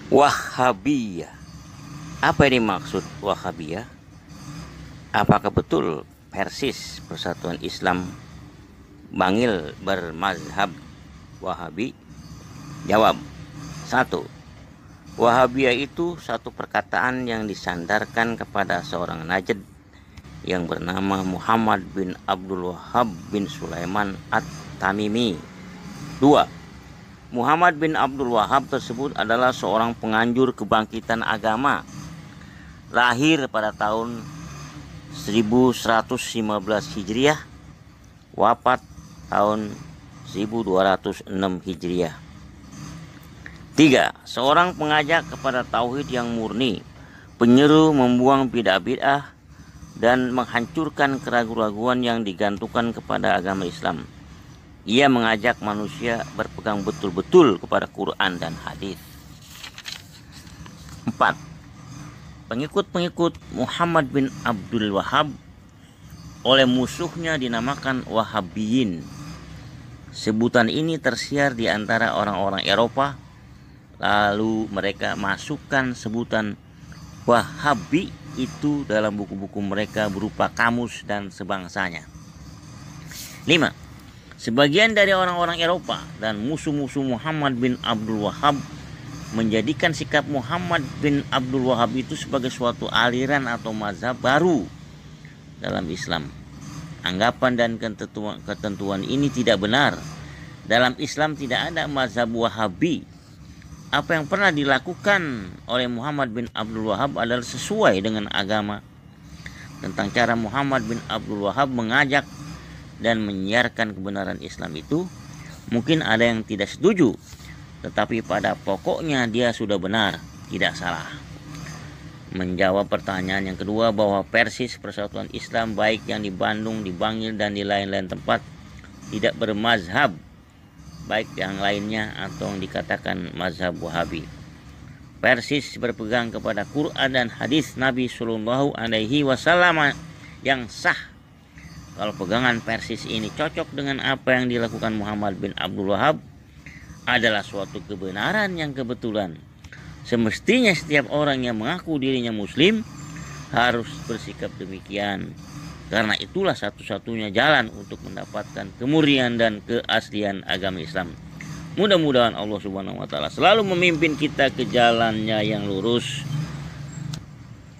Wahabiyah. Apa ini maksud Wahabiyah? Apakah betul Persis Persatuan Islam Bangil bermazhab Wahabi? Jawab. 1. Wahabiyah itu satu perkataan yang disandarkan kepada seorang Najd yang bernama Muhammad bin Abdul Wahhab bin Sulaiman At-Tamimi. 2. Muhammad bin Abdul Wahhab tersebut adalah seorang penganjur kebangkitan agama, lahir pada tahun 1115 Hijriah, wafat tahun 1206 Hijriah. 3. Seorang pengajak kepada tauhid yang murni, penyeru membuang bid'ah-bid'ah dan menghancurkan keraguan-raguan yang digantungkan kepada agama Islam. Ia mengajak manusia berpegang betul-betul kepada Quran dan hadis. 4. Pengikut-pengikut Muhammad bin Abdul Wahhab oleh musuhnya dinamakan Wahabiyin. Sebutan ini tersiar di antara orang-orang Eropa, lalu mereka masukkan sebutan Wahabi itu dalam buku-buku mereka berupa kamus dan sebangsanya. 5. Sebagian dari orang-orang Eropa dan musuh-musuh Muhammad bin Abdul Wahhab menjadikan sikap Muhammad bin Abdul Wahhab itu sebagai suatu aliran atau mazhab baru dalam Islam. Anggapan dan ketentuan ini tidak benar. Dalam Islam tidak ada mazhab Wahabi. Apa yang pernah dilakukan oleh Muhammad bin Abdul Wahhab adalah sesuai dengan agama. Tentang cara Muhammad bin Abdul Wahhab mengajak dan menyiarkan kebenaran Islam itu, mungkin ada yang tidak setuju, tetapi pada pokoknya dia sudah benar, tidak salah. Menjawab pertanyaan yang kedua bahwa Persis Persatuan Islam baik yang di Bandung, di Bangil dan di lain-lain tempat tidak bermazhab, baik yang lainnya atau yang dikatakan mazhab Wahabi. Persis berpegang kepada Quran dan hadis Nabi Shallallahu Alaihi Wasallam yang sah. Kalau pegangan Persis ini cocok dengan apa yang dilakukan Muhammad bin Abdul Wahhab, adalah suatu kebenaran yang kebetulan. Semestinya setiap orang yang mengaku dirinya Muslim harus bersikap demikian, karena itulah satu-satunya jalan untuk mendapatkan kemurnian dan keaslian agama Islam. Mudah-mudahan Allah Subhanahu wa Ta'ala selalu memimpin kita ke jalannya yang lurus.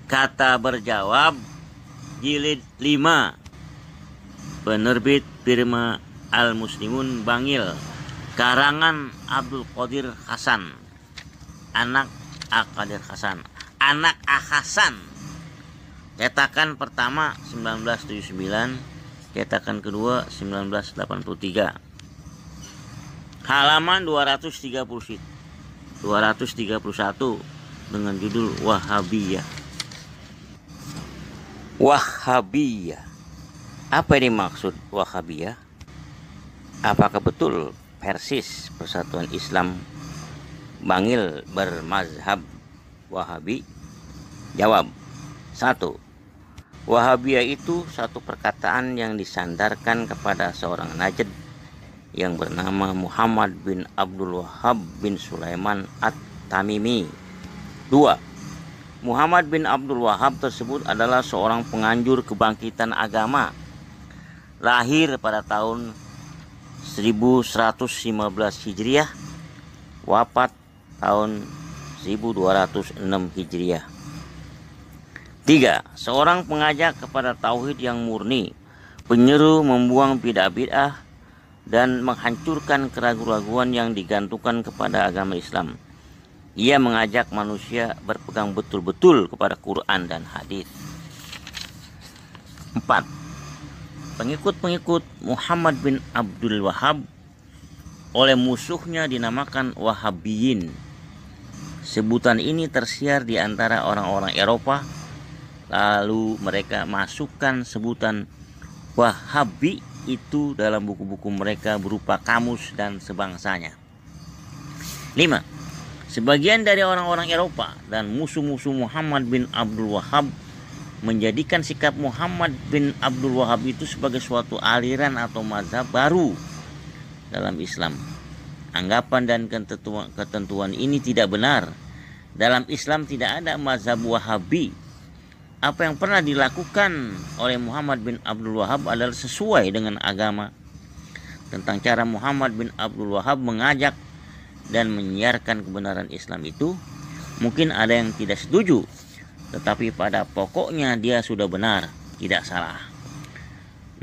Kata berjawab, jilid 5, penerbit Firma Al-Muslimun Bangil, karangan Abdul Qadir Hasan, anak Qadir Hasan, anak Hasan. Cetakan pertama 1979, cetakan kedua 1983. Halaman 231 dengan judul Wahabiyah. Wahabiyah. Apa ini maksud Wahabiyah? Apakah betul Persis Persatuan Islam Bangil bermazhab Wahabi? Jawab. 1. Wahabiyah itu satu perkataan yang disandarkan kepada seorang Najd yang bernama Muhammad bin Abdul Wahhab bin Sulaiman At-Tamimi. 2. Muhammad bin Abdul Wahhab tersebut adalah seorang penganjur kebangkitan agama, lahir pada tahun 1115 Hijriah, wafat tahun 1206 Hijriah. 3. Seorang pengajak kepada tauhid yang murni, penyeru membuang bid'ah-bid'ah dan menghancurkan keraguan-raguan yang digantungkan kepada agama Islam. Ia mengajak manusia berpegang betul-betul kepada Quran dan hadis. 4. Pengikut-pengikut Muhammad bin Abdul Wahhab oleh musuhnya dinamakan Wahabiyin. Sebutan ini tersiar di antara orang-orang Eropa, lalu mereka masukkan sebutan Wahabi itu dalam buku-buku mereka berupa kamus dan sebangsanya. 5. Sebagian dari orang-orang Eropa dan musuh-musuh Muhammad bin Abdul Wahhab menjadikan sikap Muhammad bin Abdul Wahhab itu sebagai suatu aliran atau mazhab baru dalam Islam. Anggapan dan ketentuan ini tidak benar. Dalam Islam tidak ada mazhab Wahabi. Apa yang pernah dilakukan oleh Muhammad bin Abdul Wahab adalah sesuai dengan agama. Tentang cara Muhammad bin Abdul Wahab mengajak dan menyiarkan kebenaran Islam itu, mungkin ada yang tidak setuju, tetapi pada pokoknya dia sudah benar, tidak salah.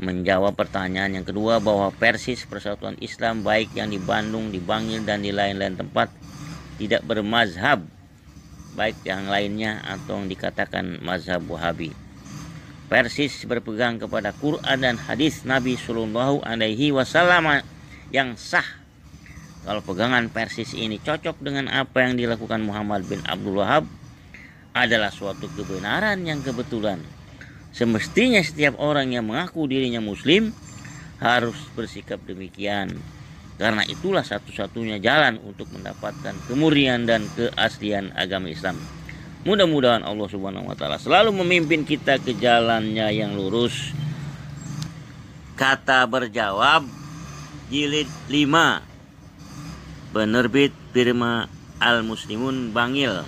Menjawab pertanyaan yang kedua bahwa Persis Persatuan Islam baik yang di Bandung, di Bangil, dan di lain-lain tempat tidak bermazhab, baik yang lainnya atau yang dikatakan mazhab Wahabi. Persis berpegang kepada Quran dan hadis Nabi Shallallahu Alaihi Wasallam yang sah. Kalau pegangan Persis ini cocok dengan apa yang dilakukan Muhammad bin Abdul Wahab, adalah suatu kebenaran yang kebetulan. Semestinya setiap orang yang mengaku dirinya Muslim harus bersikap demikian, karena itulah satu-satunya jalan untuk mendapatkan kemurnian dan keaslian agama Islam. Mudah-mudahan Allah Subhanahu wa taala selalu memimpin kita ke jalannya yang lurus. Kata berjawab jilid 5, penerbit Firma Al Muslimun Bangil,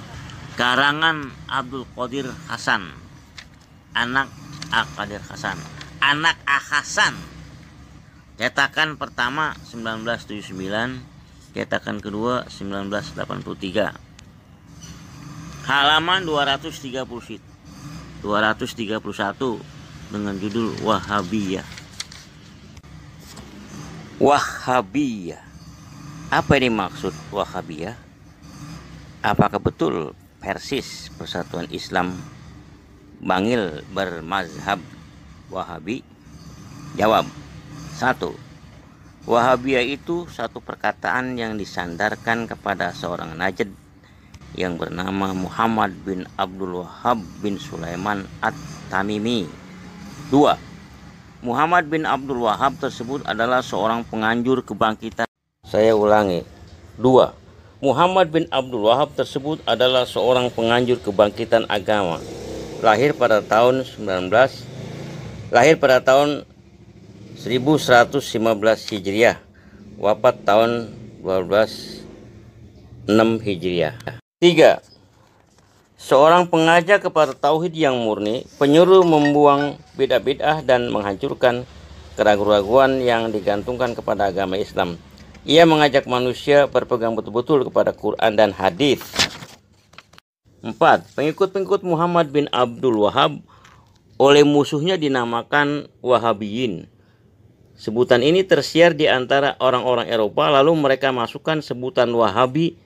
karangan Abdul Qadir Hasan, anak Qadir Hasan, anak Hasan. Cetakan pertama 1979, cetakan kedua 1983. Halaman 231 dengan judul Wahabiyah. Wahabiyah. Apa ini maksud Wahabiyah? Apakah betul Persis Persatuan Islam Bangil bermazhab Wahabi? Jawab. 1. Wahabiyah itu satu perkataan yang disandarkan kepada seorang Najd yang bernama Muhammad bin Abdul Wahab bin Sulaiman At-Tamimi. 2. Muhammad bin Abdul Wahab tersebut adalah seorang penganjur kebangkitan. Saya ulangi. 2. Muhammad bin Abdul Wahab tersebut adalah seorang penganjur kebangkitan agama. Lahir pada tahun 1115 Hijriah, wafat tahun 1206 Hijriah. 3. Seorang pengajak kepada tauhid yang murni, penyuruh membuang bid'ah-bid'ah dan menghancurkan keraguan-keraguan yang digantungkan kepada agama Islam. Ia mengajak manusia berpegang betul-betul kepada Quran dan hadis. 4. Pengikut-pengikut Muhammad bin Abdul Wahab oleh musuhnya dinamakan Wahabiyin. Sebutan ini tersiar di antara orang-orang Eropa, lalu mereka masukkan sebutan Wahabi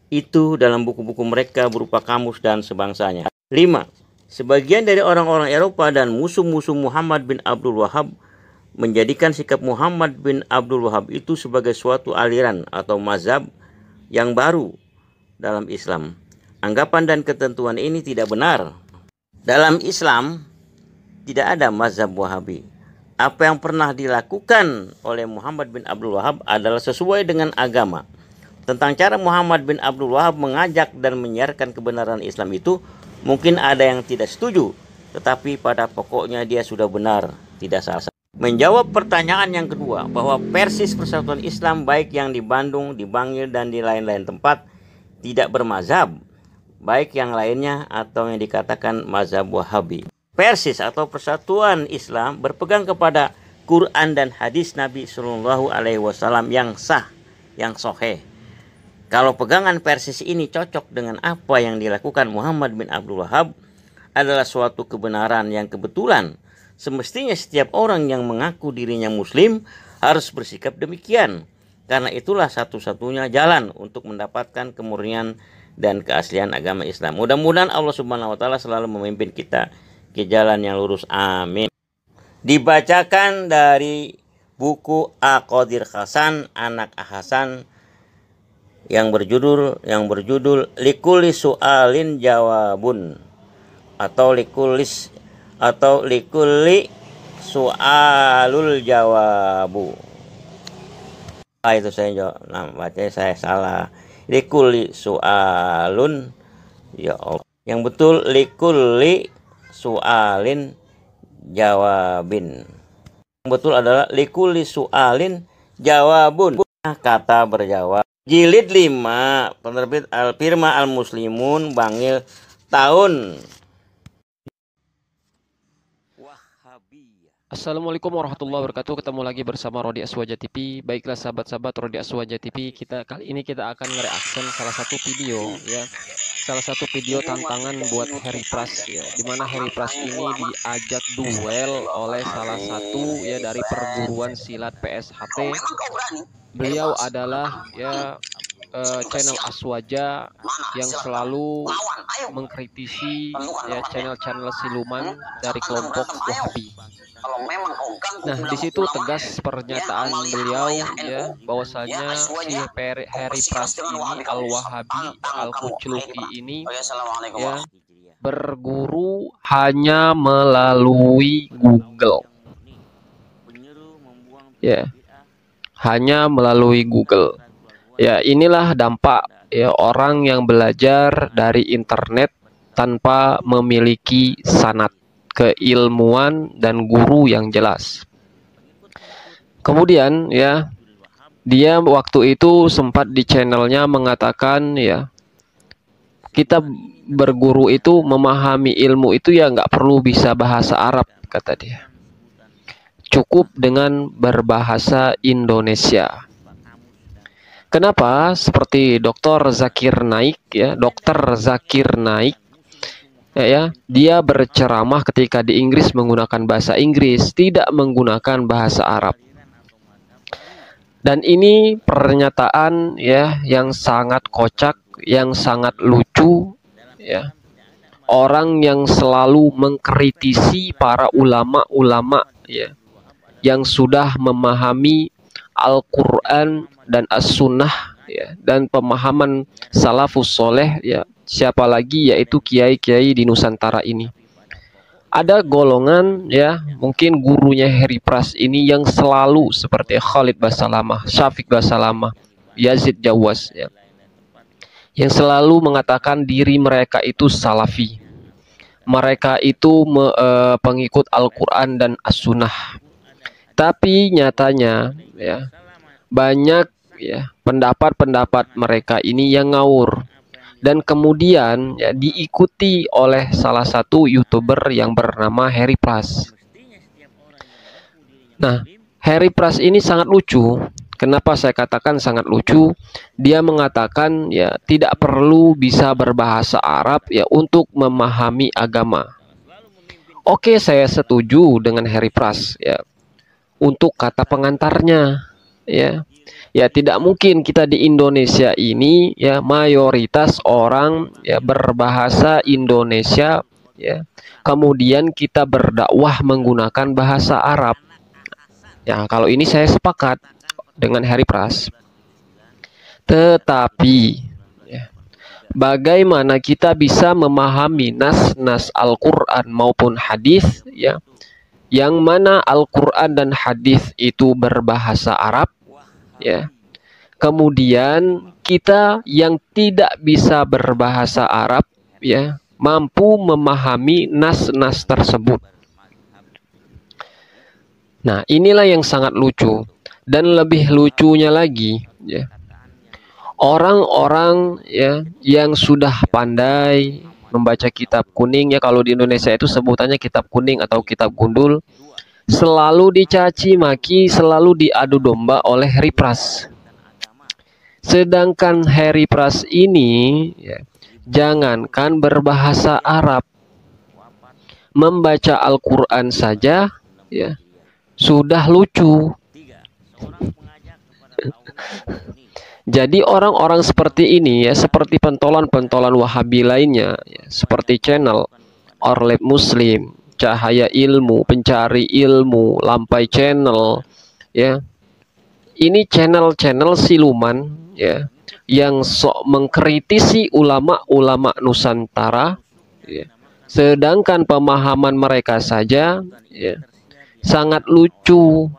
itu dalam buku-buku mereka berupa kamus dan sebangsanya. 5. Sebagian dari orang-orang Eropa dan musuh-musuh Muhammad bin Abdul Wahab menjadikan sikap Muhammad bin Abdul Wahab itu sebagai suatu aliran atau mazhab yang baru dalam Islam. Anggapan dan ketentuan ini tidak benar. Dalam Islam tidak ada mazhab Wahabi. Apa yang pernah dilakukan oleh Muhammad bin Abdul Wahab adalah sesuai dengan agama. Tentang cara Muhammad bin Abdul Wahab mengajak dan menyiarkan kebenaran Islam itu, mungkin ada yang tidak setuju, tetapi pada pokoknya dia sudah benar, tidak salah. Menjawab pertanyaan yang kedua, bahwa Persis Persatuan Islam baik yang di Bandung, di Bangil, dan di lain-lain tempat tidak bermazhab, baik yang lainnya atau yang dikatakan mazhab Wahabi. Persis atau Persatuan Islam berpegang kepada Quran dan hadis Nabi Shallallahu Alaihi Wasallam yang sah, yang sahih. Kalau pegangan Persis ini cocok dengan apa yang dilakukan Muhammad bin Abdul Wahab, adalah suatu kebenaran yang kebetulan. Semestinya setiap orang yang mengaku dirinya Muslim harus bersikap demikian, karena itulah satu-satunya jalan untuk mendapatkan kemurnian dan keaslian agama Islam. Mudah-mudahan Allah Subhanahu wa taala selalu memimpin kita ke jalan yang lurus. Amin. Dibacakan dari buku Qadir Hasan, anak Hasan, yang berjudul Likulli Su'alin Jawabun, atau Likulli Su'alul Jawabu. Itu saya bacanya saya salah. Likulli Su'alun, ya Allah. Yang betul Likulli Su'alin Jawabin. Yang betul adalah Likulli Su'alin Jawabun. Kata berjawab. Jilid 5, penerbit Al-Firma Al-Muslimun, Bangil, tahun Wahabiyah. Assalamualaikum warahmatullahi wabarakatuh. Ketemu lagi bersama Rodi Aswaja TV. Baiklah sahabat-sahabat Rodi Aswaja TV, kali ini kita akan nge-reaction salah satu video ya. Salah satu video tantangan buat Harry Pras ya. Dimana Harry Pras ini diajak duel oleh salah satu ya dari perguruan silat PSHT. Beliau adalah ya channel Aswaja yang selalu mengkritisi ya channel-channel siluman dari kelompok Wahabi. Nah, di situ tegas pernyataan beliau ya bahwasanya si Harry Pras ini Al-Wahabi Al-Kuchluki ini ya berguru hanya melalui Google. Ya. Hanya melalui Google. Ya, inilah dampak ya orang yang belajar dari internet tanpa memiliki sanad keilmuan dan guru yang jelas. Kemudian ya, dia waktu itu sempat di channelnya mengatakan ya, kita berguru itu memahami ilmu itu ya nggak perlu bisa bahasa Arab, kata dia. Cukup dengan berbahasa Indonesia. Kenapa? Seperti Dr. Zakir Naik ya, Dr. Zakir Naik ya, dia berceramah ketika di Inggris menggunakan bahasa Inggris, tidak menggunakan bahasa Arab. Dan ini pernyataan ya yang sangat kocak, yang sangat lucu ya. Orang yang selalu mengkritisi para ulama-ulama ya yang sudah memahami Al-Quran dan As-Sunnah ya, dan pemahaman salafus soleh ya, siapa lagi yaitu kiai-kiai di Nusantara ini. Ada golongan ya, mungkin gurunya Harry Pras ini yang selalu seperti Khalid Basalamah, Syafiq Basalamah, Yazid Jawas ya, yang selalu mengatakan diri mereka itu salafi, mereka itu pengikut Al-Quran dan As-Sunnah. Tapi nyatanya ya banyak ya pendapat-pendapat mereka ini yang ngawur dan kemudian ya diikuti oleh salah satu YouTuber yang bernama Harry Pras. Nah, Harry Pras ini sangat lucu. Kenapa saya katakan sangat lucu? Dia mengatakan ya tidak perlu bisa berbahasa Arab ya untuk memahami agama. Oke, saya setuju dengan Harry Pras ya. Untuk kata pengantarnya ya tidak mungkin kita di Indonesia ini ya mayoritas orang ya berbahasa Indonesia ya kemudian kita berdakwah menggunakan bahasa Arab ya. Kalau ini saya sepakat dengan Harry Pras, tetapi ya, bagaimana kita bisa memahami nas-nas Al-Quran maupun hadis ya yang mana Al-Quran dan hadis itu berbahasa Arab ya. Kemudian kita yang tidak bisa berbahasa Arab ya mampu memahami nas-nas tersebut. Nah, inilah yang sangat lucu. Dan lebih lucunya lagi ya, orang-orang ya yang sudah pandai membaca kitab kuning ya, kalau di Indonesia itu sebutannya kitab kuning atau kitab gundul, selalu dicaci maki, selalu diadu domba oleh Harry Pras. Sedangkan Harry Pras ini ya, jangankan berbahasa Arab, membaca Al-Quran saja ya sudah lucu. Jadi orang-orang seperti ini ya, seperti pentolan-pentolan Wahabi lainnya ya, seperti channel Orlep Muslim, Cahaya Ilmu, Pencari Ilmu, Lampai Channel ya. Ini channel-channel siluman ya yang sok mengkritisi ulama-ulama Nusantara ya. Sedangkan pemahaman mereka saja ya sangat lucu.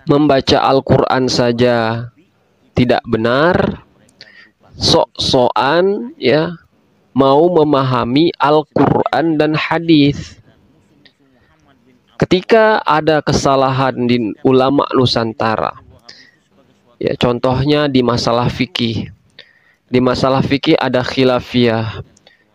Membaca Al-Quran saja tidak benar, sok-sokan ya mau memahami Al-Quran dan hadis. Ketika ada kesalahan di ulama Nusantara, Ya, contohnya di masalah fikih. Di masalah fikih ada khilafiyah.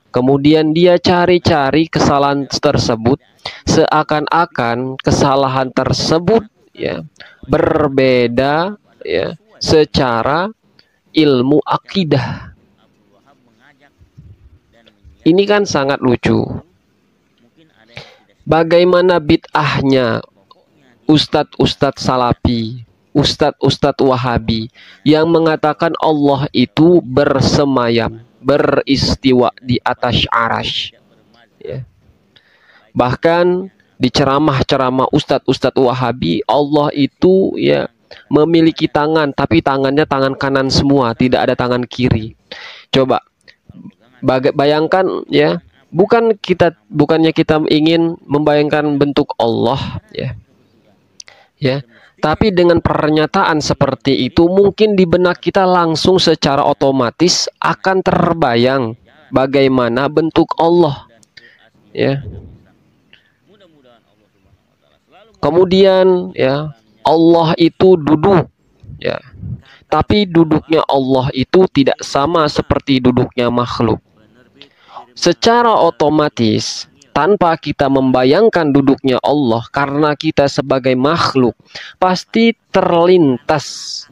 Kemudian dia cari-cari kesalahan tersebut, seakan-akan kesalahan tersebut ya berbeda ya secara ilmu akidah. Ini kan sangat lucu. Bagaimana bid'ahnya ustadz-ustadz salafi, ustadz-ustadz wahabi yang mengatakan Allah itu bersemayam, beristiwa di atas arasy. Ya. Bahkan di ceramah-ceramah ustadz-ustadz wahabi, Allah itu ya memiliki tangan, tapi tangannya tangan kanan semua, tidak ada tangan kiri. Coba bayangkan ya, bukannya kita ingin membayangkan bentuk Allah ya. Ya, tapi dengan pernyataan seperti itu mungkin di benak kita langsung secara otomatis akan terbayang bagaimana bentuk Allah. Ya. Kemudian ya, Allah itu duduk ya. Tapi duduknya Allah itu tidak sama seperti duduknya makhluk. Secara otomatis tanpa kita membayangkan duduknya Allah, karena kita sebagai makhluk pasti terlintas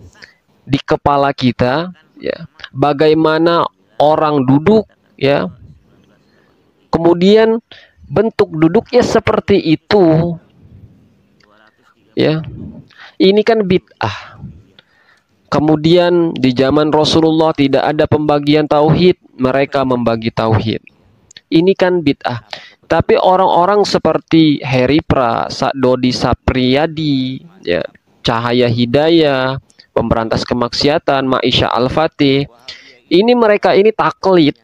di kepala kita ya bagaimana orang duduk ya, kemudian bentuk duduknya seperti itu ya. Ini kan bid'ah. Kemudian di zaman Rasulullah tidak ada pembagian tauhid, mereka membagi tauhid. Ini kan bid'ah. Tapi orang-orang seperti Heri Pra, Dodi Sapriyadi, ya, Cahaya Hidayah, Pemberantas Kemaksiatan, Maisha Al-Fatih, ini mereka ini taklid,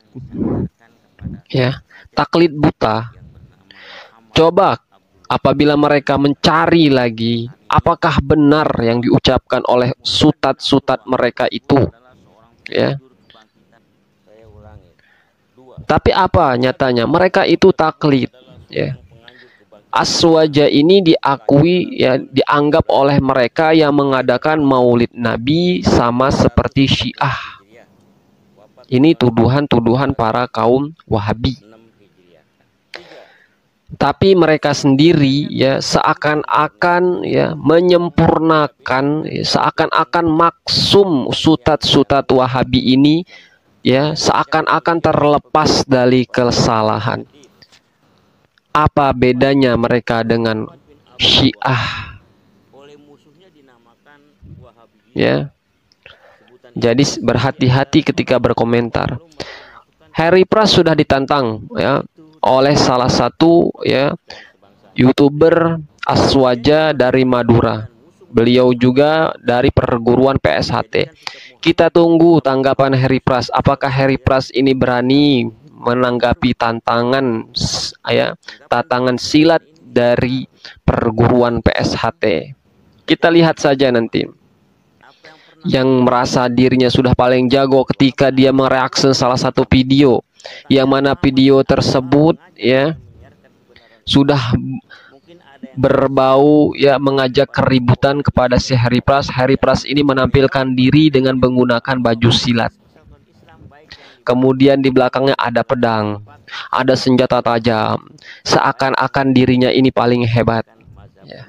ya, taklid buta. Coba apabila mereka mencari lagi, apakah benar yang diucapkan oleh sutat-sutat mereka itu, ya? Tapi apa nyatanya? Mereka itu taklid, ya. Aswaja ini diakui ya, dianggap oleh mereka yang mengadakan Maulid Nabi sama seperti Syiah. Ini tuduhan-tuduhan para kaum Wahabi. Tapi mereka sendiri ya seakan-akan ya menyempurnakan, ya, seakan-akan maksum sutat-sutat Wahabi ini ya seakan-akan terlepas dari kesalahan. Apa bedanya mereka dengan Syiah? Ya. Jadi berhati-hati ketika berkomentar. Heri Pras sudah ditantang ya oleh salah satu ya YouTuber Aswaja dari Madura. Beliau juga dari perguruan PSHT. Kita tunggu tanggapan Heri Pras. Apakah Heri Pras ini berani menanggapi tantangan ya, tantangan silat dari perguruan PSHT? Kita lihat saja nanti. Yang merasa dirinya sudah paling jago ketika dia mereaksi salah satu video, yang mana video tersebut ya sudah berbau ya mengajak keributan kepada si Heri Pras. Heri Pras ini menampilkan diri dengan menggunakan baju silat. Kemudian di belakangnya ada pedang, ada senjata tajam, seakan-akan dirinya ini paling hebat. Ya.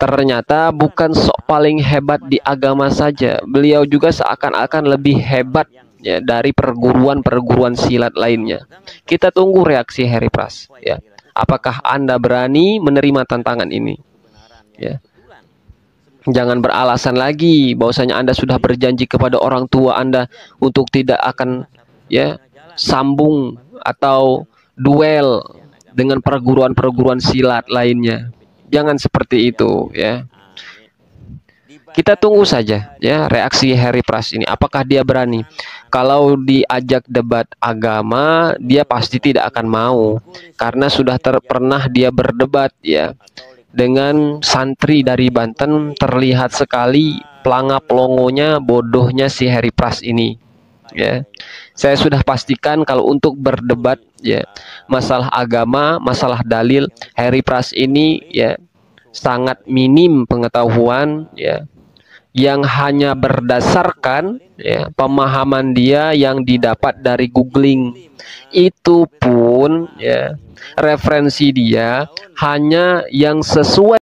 Ternyata bukan sok paling hebat di agama saja, beliau juga seakan-akan lebih hebat ya dari perguruan-perguruan silat lainnya. Kita tunggu reaksi Heri Pras ya. Apakah Anda berani menerima tantangan ini? Ya. Jangan beralasan lagi bahwasanya Anda sudah berjanji kepada orang tua Anda untuk tidak akan ya sambung atau duel dengan perguruan-perguruan silat lainnya. Jangan seperti itu ya. Kita tunggu saja ya reaksi Heri Pras ini. Apakah dia berani? Kalau diajak debat agama, dia pasti tidak akan mau karena sudah pernah dia berdebat ya dengan santri dari Banten. Terlihat sekali pelanga-pelongonya, bodohnya si Heri Pras ini. Ya, saya sudah pastikan kalau untuk berdebat ya masalah agama, masalah dalil, Heri Pras ini ya sangat minim pengetahuan ya. yang hanya berdasarkan ya, pemahaman dia yang didapat dari googling. Itu pun ya, referensi dia hanya yang sesuai